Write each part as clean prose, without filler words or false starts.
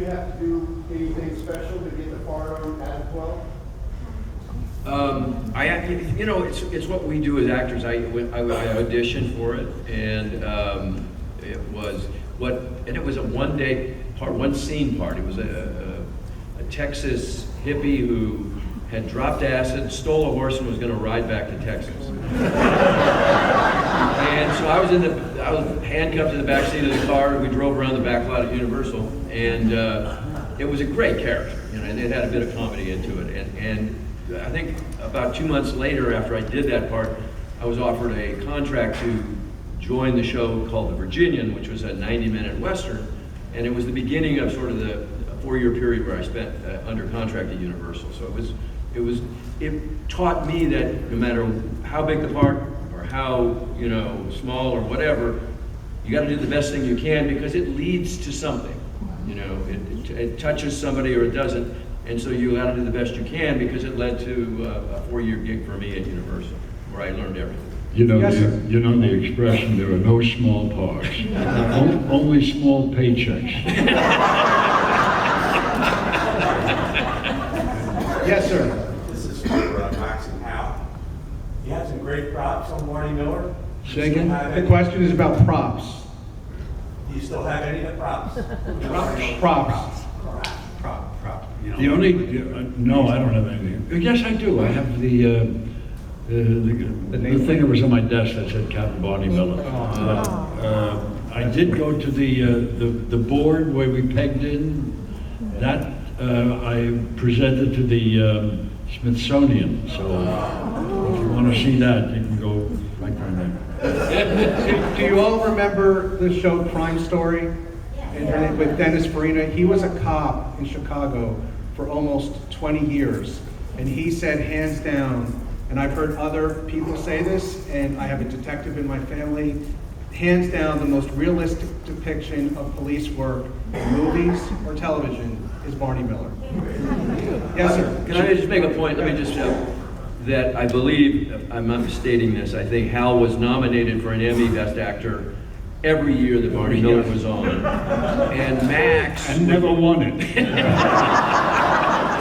you have to do anything special to get the part on as well? You know, it's what we do as actors. I auditioned for it, and it was a one-day part, one scene part. It was a Texas hippie who had dropped acid, stole a horse, and was going to ride back to Texas. And so I was handcuffed in the back seat of the car. We drove around the back lot at Universal, and it was a great character. You know, and it had a bit of comedy into it. And I think about 2 months later, after I did that part, I was offered a contract to join the show called The Virginian, which was a 90-minute Western, and it was the beginning of sort of the 4-year period where I spent under contract at Universal. So it taught me that no matter how big the part or how, you know, small or whatever, you got to do the best thing you can because it leads to something. You know, it touches somebody or it doesn't, and so you got to do the best you can because it led to a 4-year gig for me at Universal, where I learned everything. You know, Yes, you know the expression, there are no small parts, only small paychecks. Yes, sir. This is for Max and Hal. You had some great props on Barney Miller. Say again? The question is about props. Do you still have any of the props? Props. Prop. You know. The only, no, I don't have anything. Yes, I do. I have the thing that was on my desk that said Captain Barney Miller. I did go to the board where we pegged in. That I presented to the Smithsonian. So if you want to see that, you can go right there. Do you all remember the show Crime Story? And with Dennis Farina? He was a cop in Chicago for almost 20 years. And he said, hands down, and I've heard other people say this, and I have a detective in my family, hands down, the most realistic depiction of police work in movies or television is Barney Miller. Yes, sir. Can I just make a point? Let me just that I believe, I'm not stating this, I think Hal was nominated for an Emmy Best Actor every year that Barney Miller was on. And Max... And never won it. I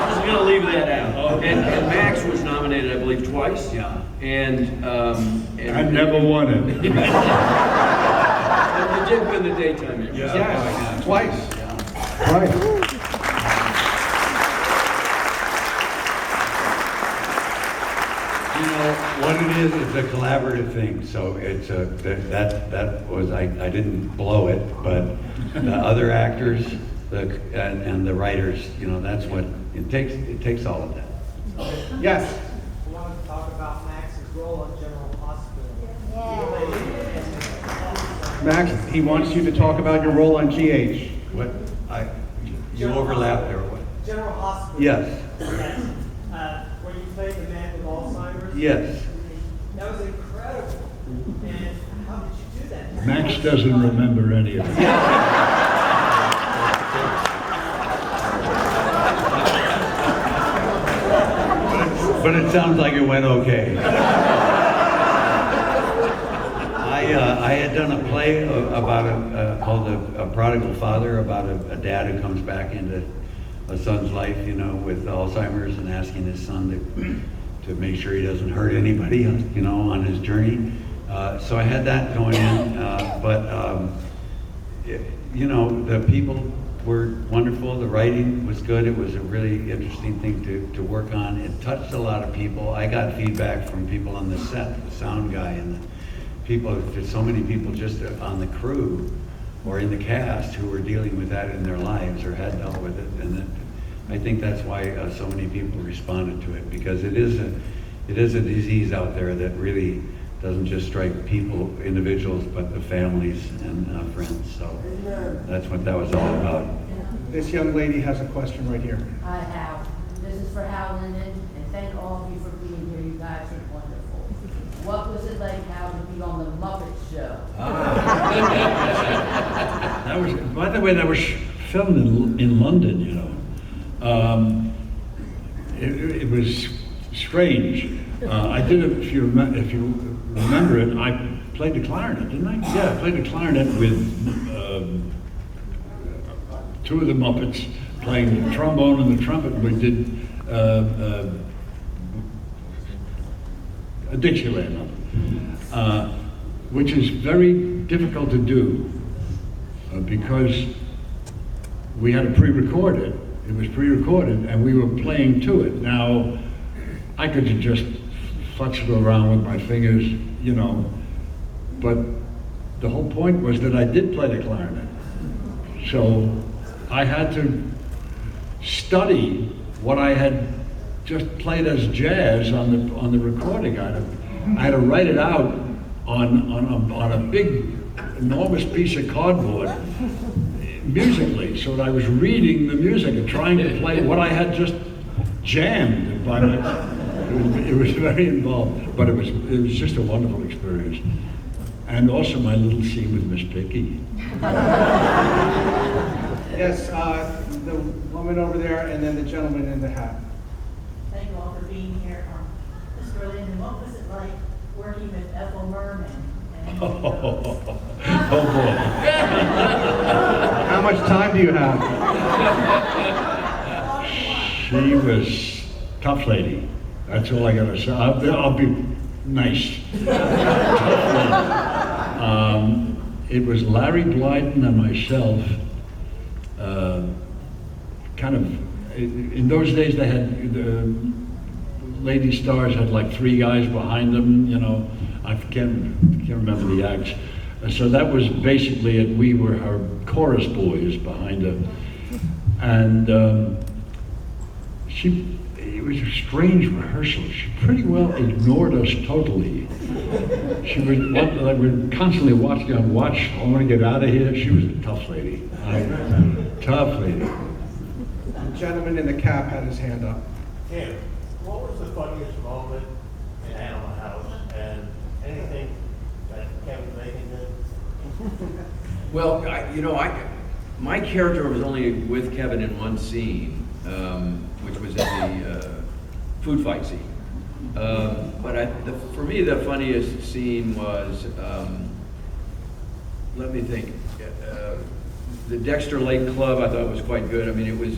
was going to leave that out. And Max was nominated, I believe, twice. Yeah. And I never won it. And you did win the daytime Emmy. Yes, twice. Right. You know, what it is, it's a collaborative thing, so it's that was, I didn't blow it, but the other actors, and the writers, you know, that's what, it takes all of that. Yes. I wanted to talk about Max's role on General Hospital. Max, he wants you to talk about your role on GH. What, you overlapped there, what? General Hospital. Yes, Yes. Where you played the man with Alzheimer's. yes. That was incredible. And how did you do that? Max doesn't remember any of it. But it sounds like it went okay. I had done a play about called a Prodigal Father, about a dad who comes back into a son's life, you know, with Alzheimer's and asking his son to make sure he doesn't hurt anybody, you know, on his journey. So I had that going in, you know, the people were wonderful. The writing was good. It was a really interesting thing to work on. It touched a lot of people. I got feedback from people on the set, the sound guy, and the people, so many people just on the crew or in the cast who were dealing with that in their lives or had dealt with it. And I think that's why so many people responded to it, because it is a disease out there that really doesn't just strike people, individuals, but the families and friends. So that's what that was all about. This young lady has a question right here. I have. This is for Hal Linden, and thank all of you for being here. You guys are wonderful. What was it like, Hal, to be on the Muppet Show? That was, by the way, that was filmed in London, you know. It was strange. I did it, if you remember it, I played the clarinet, didn't I? Yeah, I played the clarinet with two of the Muppets playing the trombone and the trumpet. We did a Dixieland, which is very difficult to do because we had to pre-record it. It was pre-recorded, and we were playing to it. Now, I could just futz around with my fingers, you know, but the whole point was that I did play the clarinet. So I had to study what I had just played as jazz on the recording. I had to write it out on a big, enormous piece of cardboard musically, so that I was reading the music and trying to play what I had just jammed. By it was very involved, but it was just a wonderful experience. And also my little scene with Miss Picky. Yes, the woman over there, and then the gentleman in the hat. Thank you all for being here. Mr. Linden, what was it like working with Ethel Merman? And, Oh boy. How much time do you have? She was tough lady. That's all I gotta say. I'll be nice. Tough lady. It was Larry Blyden and myself. Kind of, in those days they had, the lady stars had like three guys behind them, you know. I can't remember the acts. So that was basically it. We were her chorus boys behind her. And it was a strange rehearsal. She pretty well ignored us totally. She was like, we're constantly watching on watch. I want to get out of here. She was a tough lady. Tough lady. The gentleman in the cap had his hand up. Tim, what was the funniest moment in Animal House, and anything that Kevin Bacon did? Well, my character was only with Kevin in one scene, which was in the food fight scene. But for me, the funniest scene was, let me think, the Dexter Lake Club. I thought was quite good. I mean, it was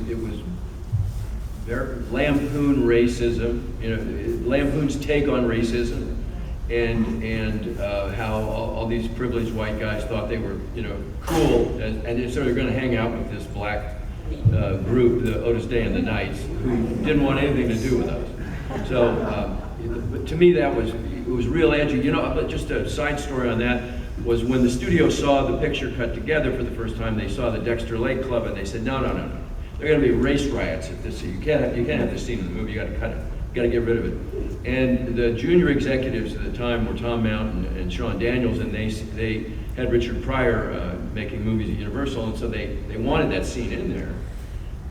very lampoon racism, lampoon's take on racism, and how all these privileged white guys thought they were, cool, and so they're going to hang out with this black group, the Otis Day and the Knights, who didn't want anything to do with us. So to me, it was real edgy. But just a side story on that was when the studio saw the picture cut together for the first time, they saw the Dexter Lake Club, and they said, no. There are going to be race riots at this scene. You can't have this scene in the movie. You got to cut it. You got to get rid of it. And the junior executives at the time were Tom Mountain and Sean Daniels, and they had Richard Pryor making movies at Universal, and so they wanted that scene in there.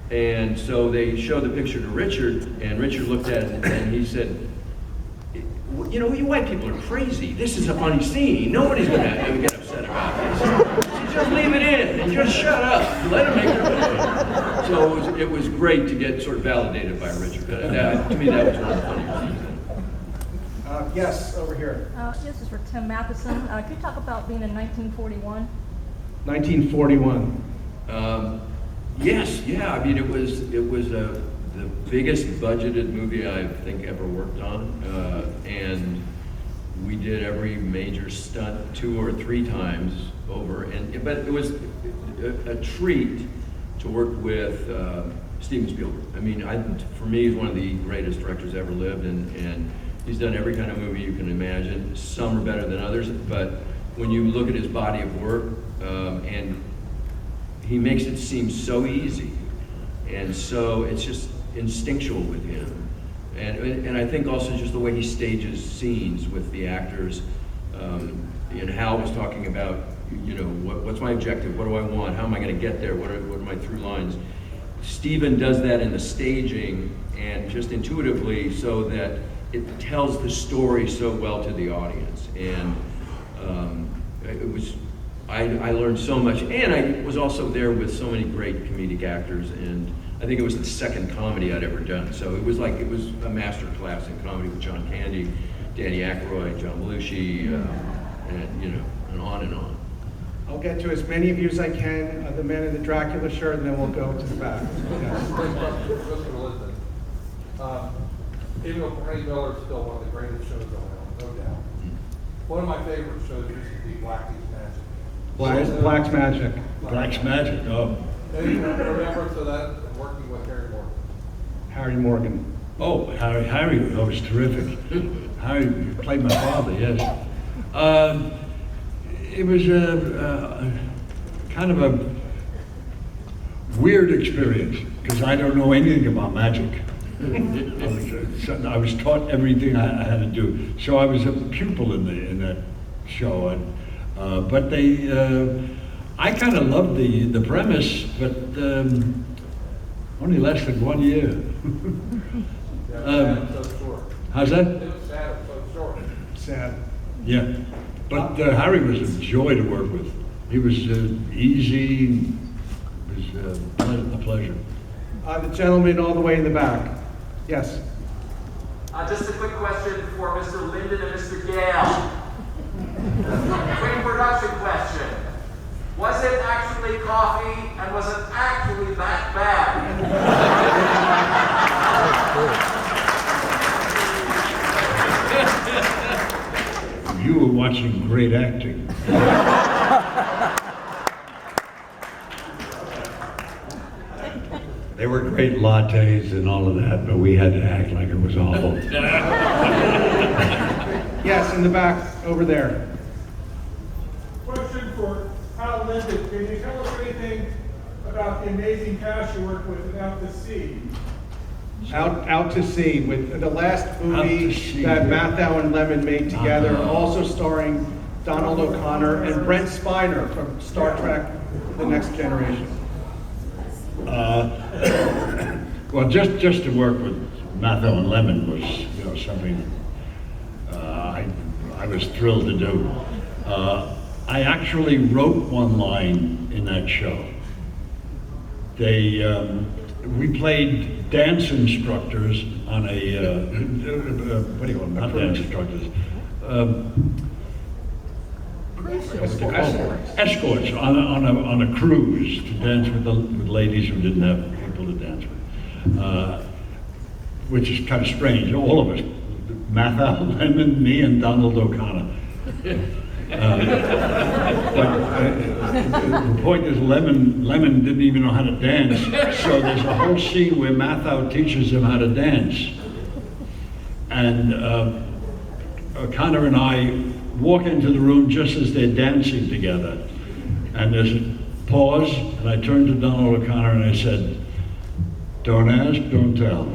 And so they showed the picture to Richard, and Richard looked at it and he said, you white people are crazy. This is a funny scene. Nobody's going to get upset about this. Just leave it in and just shut up. Let them make their movie. So it was great to get sort of validated by Richard. To me, that was one of the funniest scenes. Yes, over here. This is for Tim Matheson. Could you talk about being in 1941? 1941. Yes, yeah. I mean, it was the biggest budgeted movie I think ever worked on, and we did every major stunt 2 or 3 times over. But it was a treat to work with Steven Spielberg. I mean, for me, he's one of the greatest directors ever lived, and he's done every kind of movie you can imagine. Some are better than others, but when you look at his body of work, and he makes it seem so easy, and so it's just instinctual with him. And I think also just the way he stages scenes with the actors. And Hal was talking about, what's my objective? What do I want? How am I going to get there? What are my through lines? Steven does that in the staging and just intuitively, so that it tells the story so well to the audience. And I learned so much, and I was also there with so many great comedic actors, and I think it was the second comedy I'd ever done. So it was a master class in comedy with John Candy, Danny Aykroyd, John Belushi, and on and on. I'll get to as many of you as I can, the man in the Dracula shirt, and then we'll go to the back. Yes. Mr. Linden, even though Barney Miller is still one of the greatest shows going on, no doubt. One of my favorite shows used to be Blackie's Magic. Black's Magic. Black's Magic, oh. Any remembrance of that and working with Harry Morgan? Harry Morgan. Oh, Harry, that was terrific. Harry played my father, yes. It was a kind of a weird experience, because I don't know anything about magic. I was taught everything I had to do. So I was a pupil in that show. And, but I kind of loved the premise, but only lasted 1 year. So short. How's that? It was sad, it was so short. Sad. Yeah. But Harry was a joy to work with. He was easy. It was a pleasure. The gentleman all the way in the back. Yes. Just a quick question for Mr. Linden and Mr. Gale. Quick production question. Was it actually coffee, and was it actually that bad? You were watching great acting. They were great lattes and all of that, but we had to act like it was awful. Yes, in the back, over there. Question for Hal Linden. Can you tell us anything about the amazing cast you worked with in Out to Sea? Out to Sea, with the last Out to movie Sea, that yeah. Matheson and Lemon made together, also starring Donald O'Connor and Brent Spiner from Star Trek: The Next Generation. Well, just to work with Matheson and Lemon was, something I was thrilled to do. I actually wrote one line in that show. We played dance instructors on a what do you call them? Not dance instructors. Escorts on a cruise to dance with ladies who didn't have people to dance with, which is kind of strange. All of us, Matheson, Lemon, me, and Donald O'Connor. The point is, Lemon didn't even know how to dance, so there's a whole scene where Matheson teaches him how to dance, and O'Connor and I walk into the room just as they're dancing together, and there's a pause, and I turned to Donald O'Connor and I said, "Don't ask, don't tell."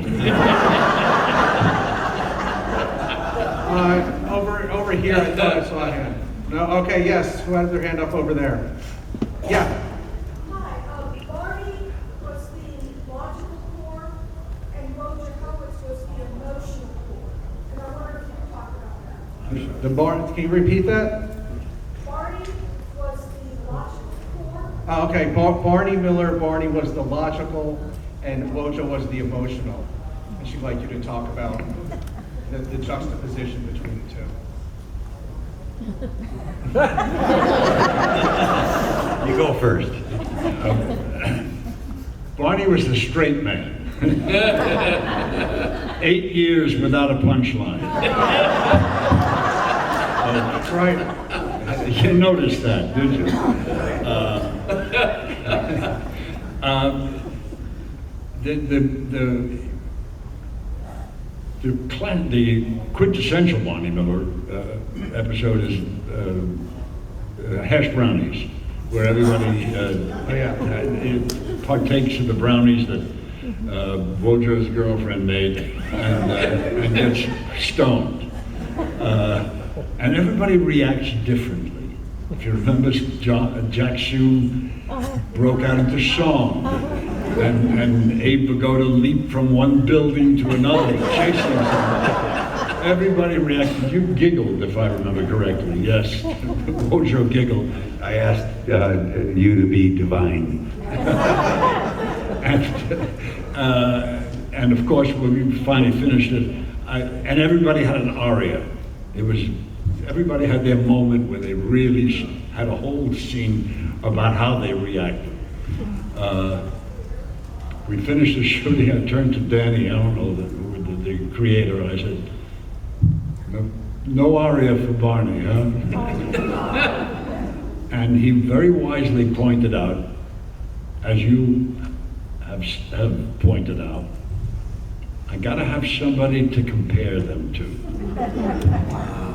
Over here, I thought I saw a hand. No, okay, yes, who has their hand up over there? Yeah. Hi, Barney was the logical core, and Roger Howitz was the emotional core. And I wonder if you could talk about that. Can you repeat that? Barney was the logical core. Okay, Barney was the logical, and Wojo was the emotional. And she'd like you to talk about the juxtaposition between the two. You go first. Barney was the straight man. 8 years without a punchline. That's right. You noticed that, did you? The quintessential Barney Miller episode is hash brownies, where everybody partakes of the brownies that Wojo's girlfriend made and gets stoned. And everybody reacts differently. If you remember, Jack Sue broke out into song, and Abe Vigoda leaped from one building to another, chasing someone. Everybody reacted. You giggled, if I remember correctly. Yes, Wojo giggled. I asked you to be divine. And of course, when we finally finished it, everybody had an aria. Everybody had their moment where they really had a whole scene about how they reacted. We finished the shooting, I turned to Danny, I don't know, the creator, and I said, no aria for Barney, huh? And he very wisely pointed out, as you have pointed out, I gotta have somebody to compare them to.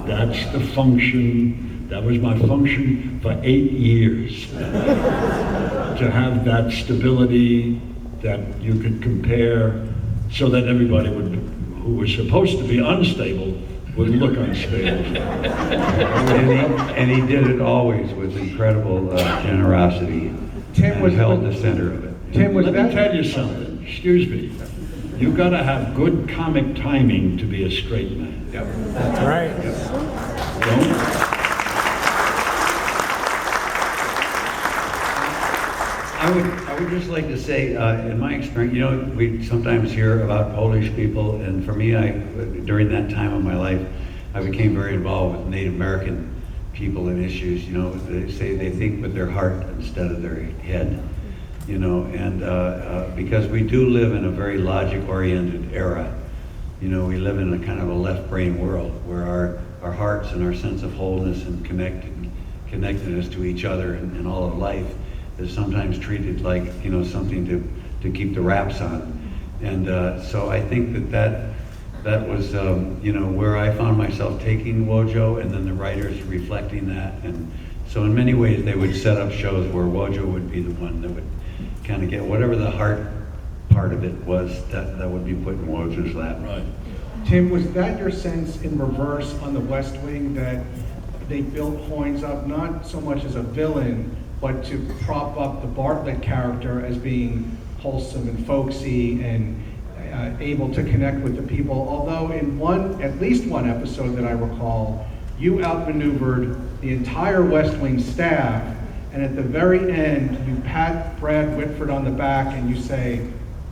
That's the function, that was my function for 8 years. To have that stability that you could compare so that everybody who was supposed to be unstable would look unstable. And he did it always with incredible generosity. Tim was held the center of it. Tim, was Let me that? tell you something, excuse me. You gotta have good comic timing to be a straight man. Yep. That's right. Don't, I would just like to say, in my experience, you know, we sometimes hear about Polish people, and for me, during that time of my life, I became very involved with Native American people and issues. You know, they say they think with their heart instead of their head. You know, and because we do live in a very logic-oriented era. You know, we live in a kind of a left-brain world where our hearts and our sense of wholeness and connectedness to each other and all of life is sometimes treated like, you know, something to keep the wraps on. And so I think that was, you know, where I found myself taking Wojo, and then the writers reflecting that. And so in many ways they would set up shows where Wojo would be the one that would kind of get whatever the heart part of it was, that would be put in Wojo's lap. right. Tim, was that your sense in reverse on the West Wing, that they built Hoynes up not so much as a villain, but to prop up the Bartlett character as being wholesome and folksy and able to connect with the people? Although in at least one episode that I recall, you outmaneuvered the entire West Wing staff, and at the very end, you pat Brad Whitford on the back and you say,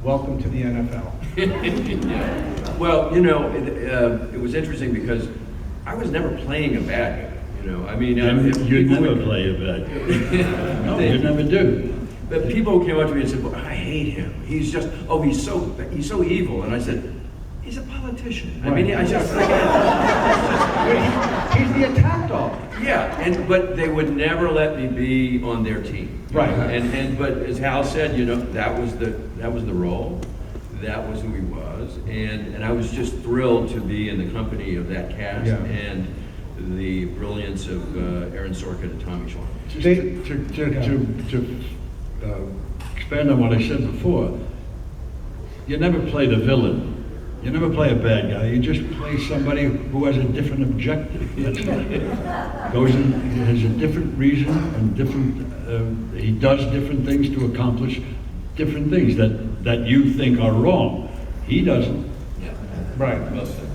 "Welcome to the NFL." Yeah. Well, you know, it was interesting because I was never playing a bad guy. You know, I mean, You never play a bad guy. No, you never do. But people came up to me and said, "Well, I hate him. He's just, he's so evil." And I said, "He's a politician." I mean, I just He's the attack dog. yeah. But they would never let me be on their team. Right. But as Hal said, you know, that was the role. That was who he was, and I was just thrilled to be in the company of that cast and the brilliance of Aaron Sorkin and Tommy Schwartz. Just to expand on what I said before, you never play the villain. You never play a bad guy. You just play somebody who has a different objective. That's it. Goes in, he has a different reason and different. He does different things to accomplish different things that you think are wrong. He doesn't. Yeah. Right. Well said.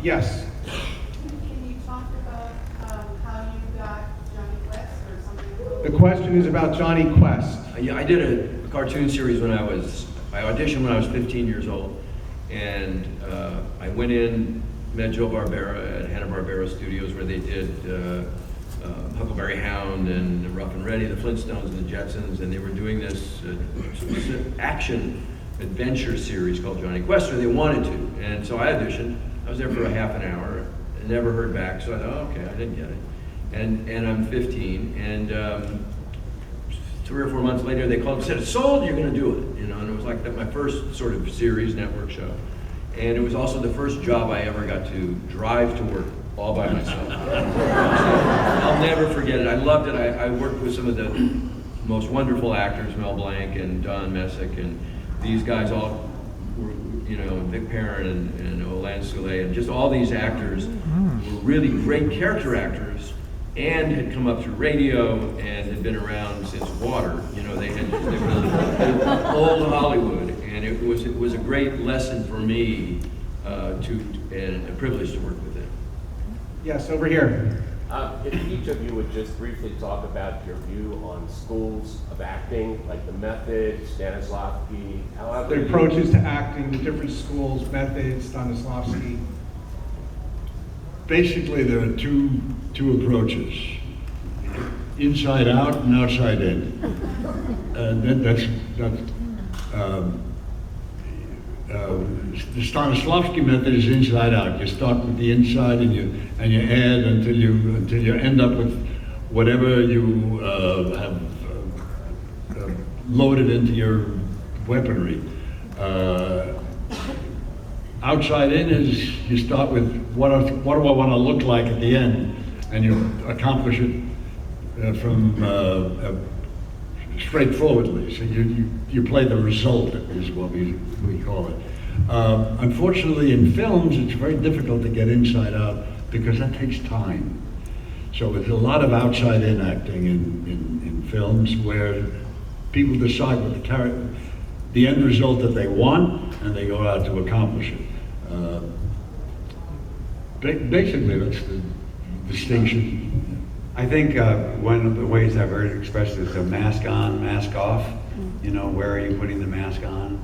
Yes. Can you talk about how you got Johnny Quest or something? The question is about Johnny Quest. Yeah, I did a cartoon series I auditioned when I was 15 years old, and I went in, met Joe Barbera at Hanna-Barbera Studios where they did Huckleberry Hound and Rough and Ready, the Flintstones and the Jetsons, and they were doing this action adventure series called Johnny Quest, or they wanted to, and so I auditioned. I was there for a half an hour, and never heard back, so I thought, okay, I didn't get it. And I'm 15, and 3 or 4 months later, they called and said, "It's sold, you're gonna do it." You know, and it was like my first sort of series network show. And it was also the first job I ever got to drive to work all by myself. I'll never forget it. I loved it. I worked with some of the most wonderful actors, Mel Blanc and Don Messick, and these guys all were, you know, Vic Perrin and Olan Soule, and just all these actors were really great character actors, and had come up through radio and had been around since Water. You know, they were old Hollywood, and it was a great lesson for me and a privilege to work with them. Yes, over here. If each of you would just briefly talk about your view on schools of acting, like the method, Stanislavski, however. The approaches to acting, the different schools, methods, Stanislavski. Basically, there are two approaches. inside out and outside in. The Stanislavski method is inside out. You start with the inside and you add until you end up with whatever you have loaded into your weaponry. Outside in is you start with what do I want to look like at the end, and you accomplish it from straightforwardly. So you play the result is what we call it. Unfortunately, in films, it's very difficult to get inside out because that takes time. So there's a lot of outside in acting in films where people decide what the end result that they want, and they go out to accomplish it. Basically, that's the distinction. I think one of the ways I've heard it expressed is a mask on, mask off. You know, where are you putting the mask on?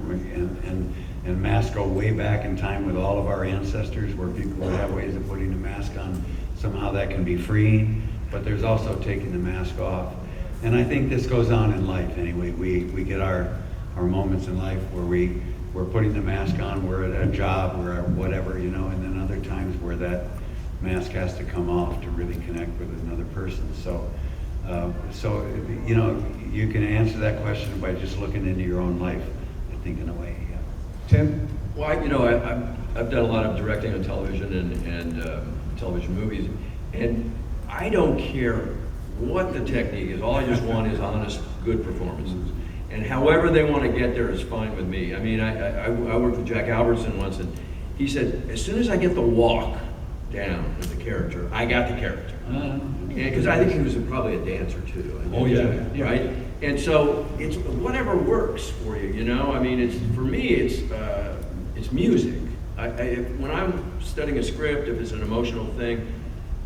And masks go way back in time with all of our ancestors, where people would have ways of putting the mask on. Somehow that can be freeing, but there's also taking the mask off. And I think this goes on in life anyway. We get our moments in life where we're putting the mask on, we're at a job, we're at whatever, you know, and then other times where that mask has to come off to really connect with another person. So you know, you can answer that question by just looking into your own life, I think, in a way. Yeah. Tim? Well, I've done a lot of directing on television and television movies, and I don't care what the technique is. All I just want is honest, good performances. And however they want to get there is fine with me. I mean, I worked with Jack Albertson once, and he said, as soon as I get the walk down with the character, I got the character. Because I think he was probably a dancer too. Oh yeah. Right? And so it's whatever works for you, you know? I mean, for me, it's music. When I'm studying a script, if it's an emotional thing,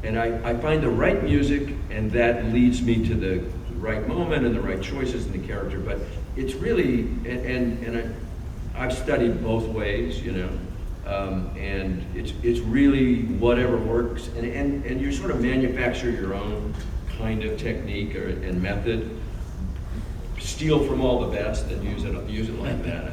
and I find the right music, and that leads me to the right moment and the right choices in the character. But it's really, and I've studied both ways, you know, and it's really whatever works, and you sort of manufacture your own kind of technique and method, steal from all the best and use it like that.